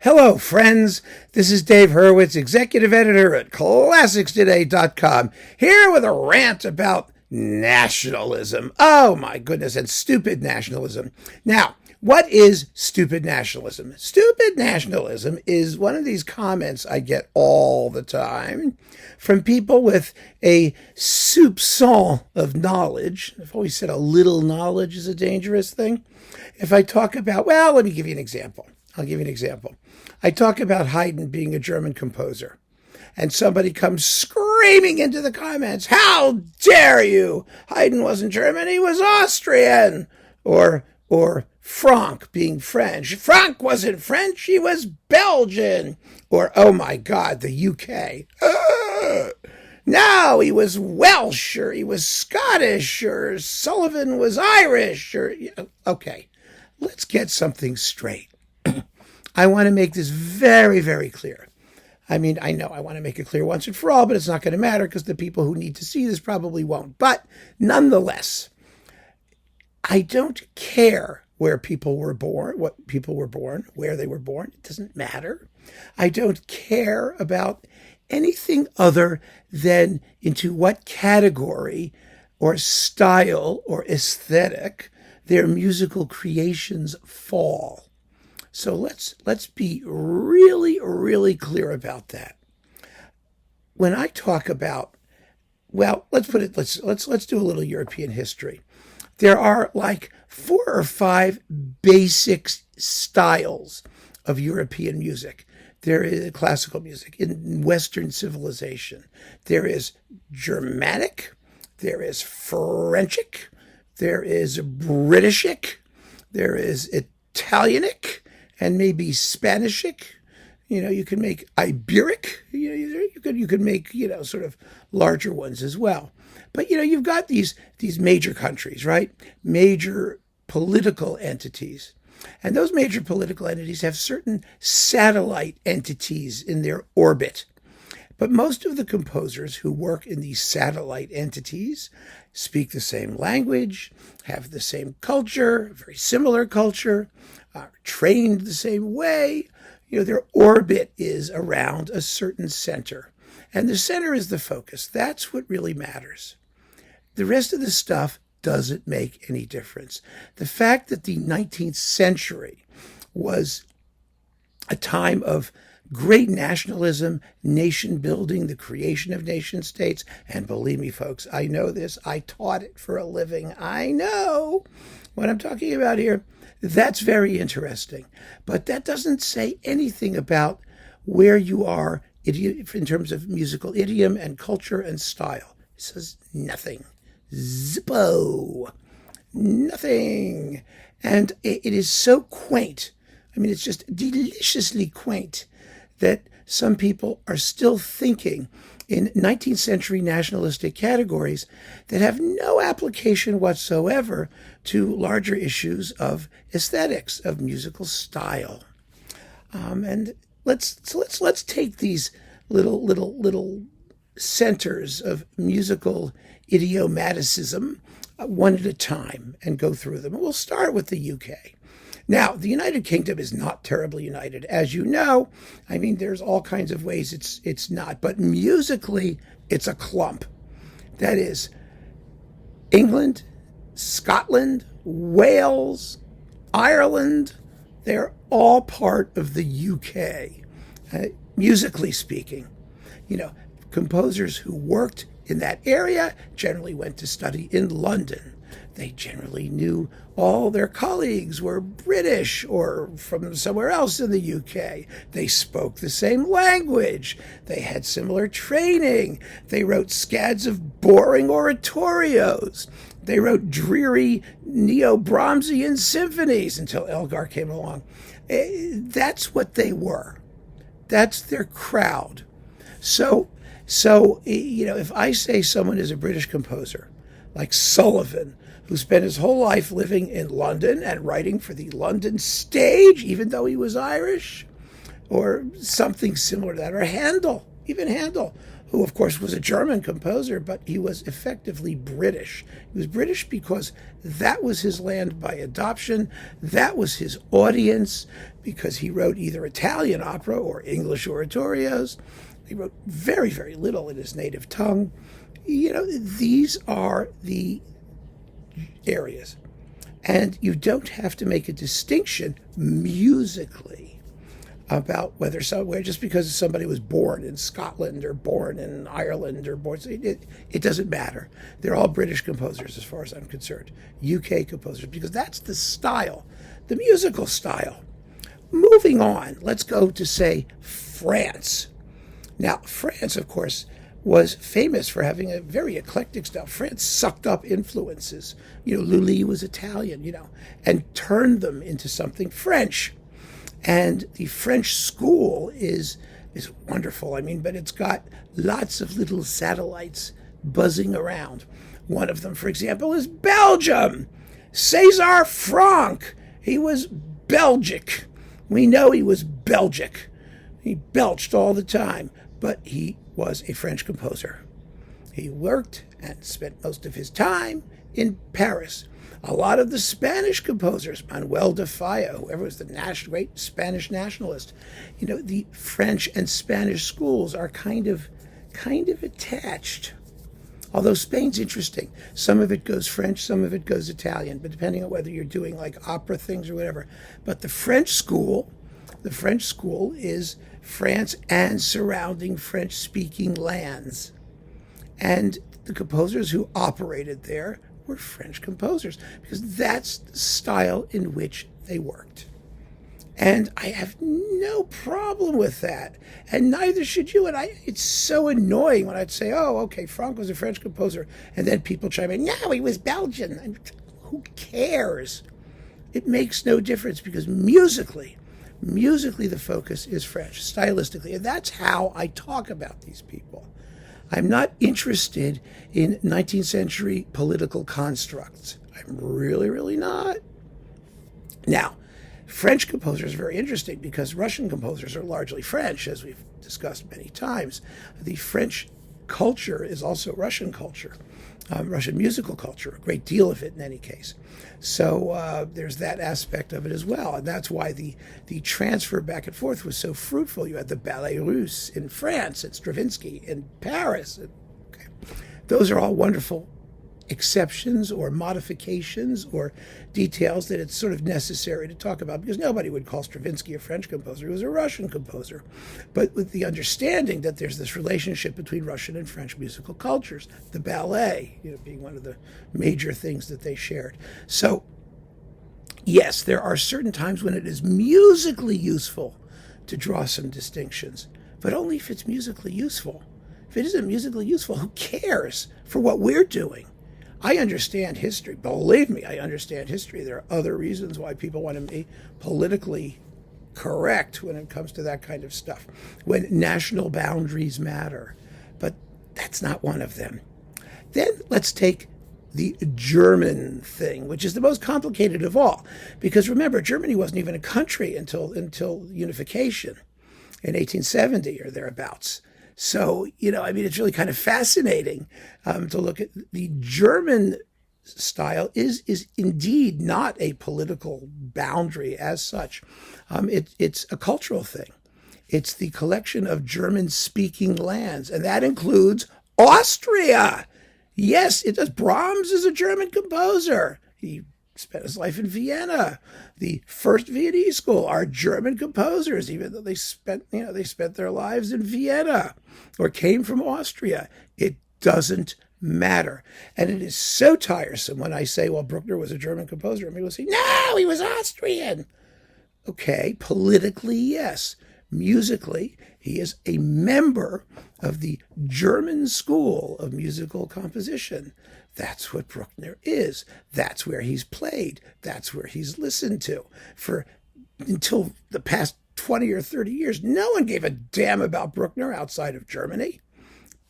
Hello, friends. This is Dave Hurwitz, executive editor at ClassicsToday.com, here with a rant about nationalism. Oh, my goodness, and stupid nationalism. Now, what is stupid nationalism? Stupid nationalism is one of these comments I get all the time from people with a soupçon of knowledge. I've always said a little knowledge is a dangerous thing. If I talk about, well, let me give you an example. I'll give you an example. I talk about Heiden being a German composer, and somebody comes screaming into the comments, "How dare you? Heiden wasn't German, he was Austrian." Or Franck being French. Franck wasn't French, he was Belgian. Or, oh my God, the UK. No, he was Welsh, or he was Scottish, or Sullivan was Irish, or, okay, let's get something straight. I want to make this very, very clear. I mean, I know I want to make it clear once and for all, but it's not going to matter because the people who need to see this probably won't. But nonetheless, I don't care where people were born, what people were born, where they were born. It doesn't matter. I don't care about anything other than into what category or style or aesthetic their musical creations fall. So let's be really, really clear about that. When I talk about, well, let's do a little European history. There are like 4 or 5 basic styles of European music. There is classical music in Western civilization. There is Germanic, there is Frenchic, there is Britishic, there is Italianic, and maybe Spanishic. You can make Iberic. You could make sort of larger ones as well. But you've got these major countries, right? Major political entities, and those major political entities have certain satellite entities in their orbit. But most of the composers who work in these satellite entities speak the same language, have the same culture, very similar culture, are trained the same way. Their orbit is around a certain center. And the center is the focus. That's what really matters. The rest of the stuff doesn't make any difference. The fact that the 19th century was a time of great nationalism, nation building, the creation of nation states. And believe me, folks, I know this. I taught it for a living. I know what I'm talking about here. That's very interesting. But that doesn't say anything about where you are in terms of musical idiom and culture and style. It says nothing. Zippo. Nothing. And it is so quaint. I mean, it's just deliciously quaint that some people are still thinking in 19th century nationalistic categories that have no application whatsoever to larger issues of aesthetics, of musical style. And let's take these little centers of musical idiomaticism one at a time and go through them. We'll start with the UK. Now, the United Kingdom is not terribly united. As you know, I mean, there's all kinds of ways it's not. But musically, it's a clump. That is, England, Scotland, Wales, Ireland, they're all part of the UK, musically speaking. Composers who worked in that area generally went to study in London. They generally knew all their colleagues were British or from somewhere else in the UK. They spoke the same language. They had similar training. They wrote scads of boring oratorios. They wrote dreary neo-Brahmsian symphonies until Elgar came along. That's what they were. That's their crowd. So if I say someone is a British composer, like Sullivan, who spent his whole life living in London and writing for the London stage, even though he was Irish, or something similar to that, or Handel, who, of course, was a German composer, but he was effectively British. He was British because that was his land by adoption. That was his audience, because he wrote either Italian opera or English oratorios. He wrote very, very little in his native tongue. These are the areas. And you don't have to make a distinction musically about whether somewhere, just because somebody was born in Scotland or born in Ireland or born, it doesn't matter. They're all British composers as far as I'm concerned. UK composers, because that's the style, the musical style. Moving on, let's go to, say, France. Now, France, of course, was famous for having a very eclectic style. France sucked up influences. Lully was Italian, and turned them into something French. And the French school is wonderful. But it's got lots of little satellites buzzing around. One of them, for example, is Belgium. César Franck. He was Belgic. We know he was Belgic. He belched all the time, but he was a French composer. He worked and spent most of his time in Paris. A lot of the Spanish composers, Manuel de Falla, whoever was the great Spanish nationalist, the French and Spanish schools are kind of attached. Although Spain's interesting. Some of it goes French, some of it goes Italian, but depending on whether you're doing like opera things or whatever. But the French school is France and surrounding French-speaking lands. And the composers who operated there were French composers, because that's the style in which they worked. And I have no problem with that. And neither should you. And it's so annoying when I'd say, oh, okay, Franck was a French composer. And then people chime in, no, he was Belgian. And who cares? It makes no difference, because musically, the focus is French, stylistically. And that's how I talk about these people. I'm not interested in 19th century political constructs. I'm really, really not. Now, French composers are very interesting, because Russian composers are largely French, as we've discussed many times. The French culture is also Russian culture, Russian musical culture, a great deal of it in any case. So there's that aspect of it as well. And that's why the transfer back and forth was so fruitful. You had the Ballet Russe in France and Stravinsky in Paris. Okay. Those are all wonderful exceptions or modifications or details that it's sort of necessary to talk about, because nobody would call Stravinsky a French composer. He was a Russian composer. But with the understanding that there's this relationship between Russian and French musical cultures, the ballet, being one of the major things that they shared. So, yes, there are certain times when it is musically useful to draw some distinctions, but only if it's musically useful. If it isn't musically useful, who cares for what we're doing? I understand history. Believe me, I understand history. There are other reasons why people want to be politically correct when it comes to that kind of stuff, when national boundaries matter. But that's not one of them. Then let's take the German thing, which is the most complicated of all. Because remember, Germany wasn't even a country until unification in 1870 or thereabouts. So, it's really kind of fascinating to look at the German style is indeed not a political boundary as such. It's a cultural thing. It's the collection of German-speaking lands, and that includes Austria. Yes, it does. Brahms is a German composer. He spent his life in Vienna. The first Viennese school are German composers, even though they spent their lives in Vienna or came from Austria. It doesn't matter. And it is so tiresome when I say, well, Bruckner was a German composer, and people say, no, he was Austrian. Okay, politically, yes. Musically, he is a member of the German school of musical composition. That's what Bruckner is. That's where he's played. That's where he's listened to. Until the past 20 or 30 years, no one gave a damn about Bruckner outside of Germany,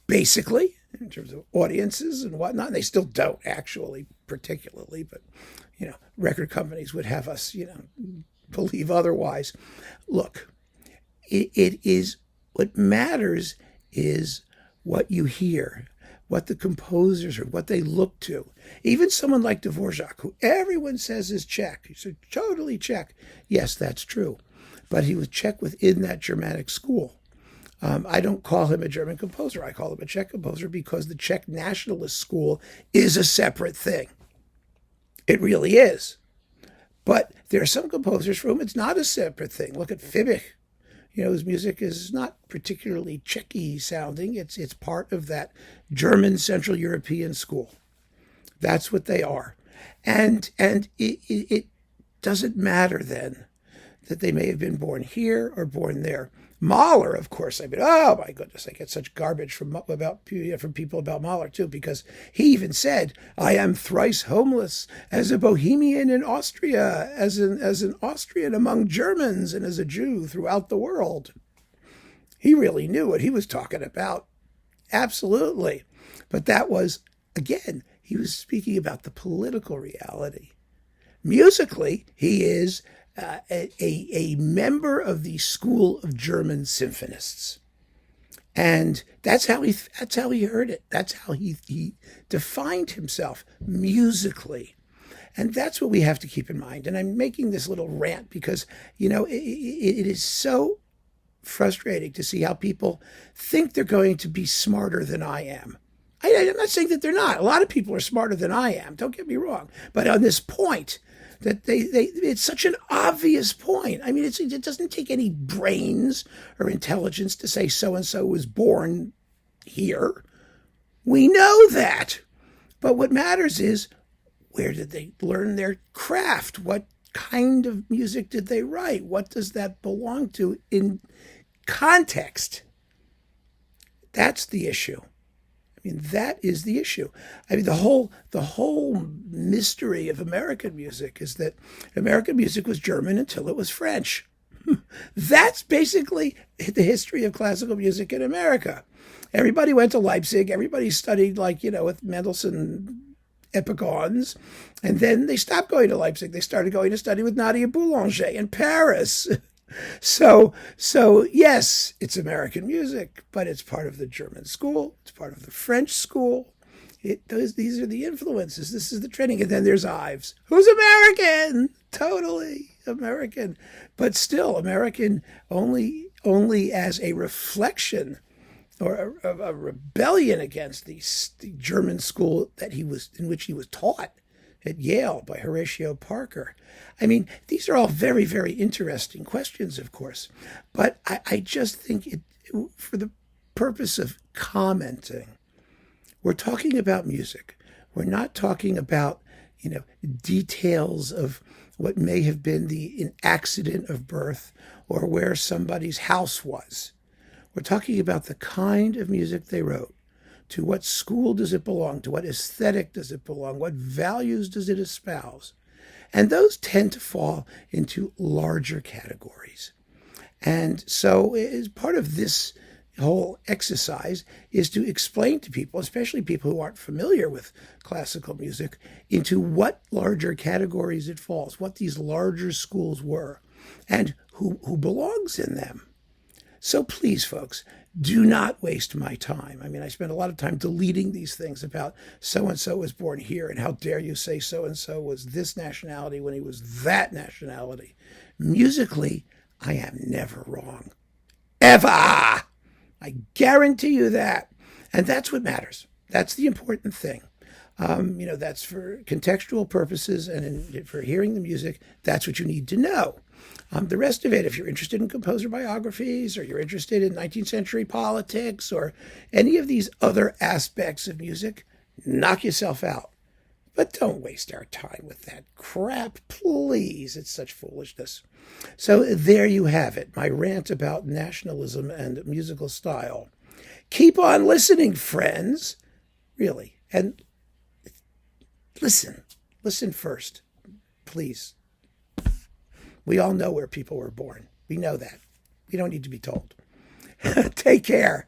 basically, in terms of audiences and whatnot. And they still don't, actually, particularly. But, record companies would have us, believe otherwise. Look, it is, what matters is what you hear, what the composers are, what they look to. Even someone like Dvorak, who everyone says is Czech. He's totally Czech. Yes, that's true. But he was Czech within that Germanic school. I don't call him a German composer. I call him a Czech composer because the Czech nationalist school is a separate thing. It really is. But there are some composers for whom it's not a separate thing. Look at Fibich. His music is not particularly Czechy sounding. It's part of that German Central European school. That's what they are. And it doesn't matter then that they may have been born here or born there. Mahler, of course, oh my goodness, I get such garbage from people about Mahler too, because he even said, I am thrice homeless as a Bohemian in Austria, as an Austrian among Germans, and as a Jew throughout the world. He really knew what he was talking about. Absolutely. But that was, again, he was speaking about the political reality. Musically, he is a member of the school of German symphonists, and that's how he heard it. That's how he defined himself musically, and that's what we have to keep in mind. And I'm making this little rant because it is so frustrating to see how people think they're going to be smarter than I am. I'm not saying that they're not. A lot of people are smarter than I am. Don't get me wrong, but on this point. That it's such an obvious point. I mean, it doesn't take any brains or intelligence to say so-and-so was born here. We know that. But what matters is, where did they learn their craft? What kind of music did they write? What does that belong to in context? That's the issue. I mean, that is the issue. I mean, the whole mystery of American music is that American music was German until it was French. That's basically the history of classical music in America. Everybody went to Leipzig. Everybody studied, with Mendelssohn epicons. And then they stopped going to Leipzig. They started going to study with Nadia Boulanger in Paris. So yes, it's American music, but it's part of the German school. It's part of the French school. These are the influences. This is the training. And then there's Ives, who's American, totally American, but still American only as a reflection or a rebellion against the German school in which he was taught at Yale by Horatio Parker. I mean, these are all very, very interesting questions, of course, but I just think for the purpose of commenting, we're talking about music. We're not talking about, details of what may have been an accident of birth or where somebody's house was. We're talking about the kind of music they wrote. To what school does it belong? To what aesthetic does it belong? What values does it espouse? And those tend to fall into larger categories. And so as part of this whole exercise is to explain to people, especially people who aren't familiar with classical music, into what larger categories it falls, what these larger schools were, and who belongs in them. So please, folks, do not waste my time. I mean, I spent a lot of time deleting these things about so-and-so was born here, and how dare you say so-and-so was this nationality when he was that nationality. Musically, I am never wrong. Ever! I guarantee you that. And that's what matters. That's the important thing. That's for contextual purposes, and for hearing the music, that's what you need to know. The rest of it, if you're interested in composer biographies, or you're interested in 19th century politics, or any of these other aspects of music, knock yourself out. But don't waste our time with that crap, please. It's such foolishness. So there you have it, my rant about nationalism and musical style. Keep on listening, friends. Really. And listen first, please. We all know where people were born. We know that. We don't need to be told. Take care.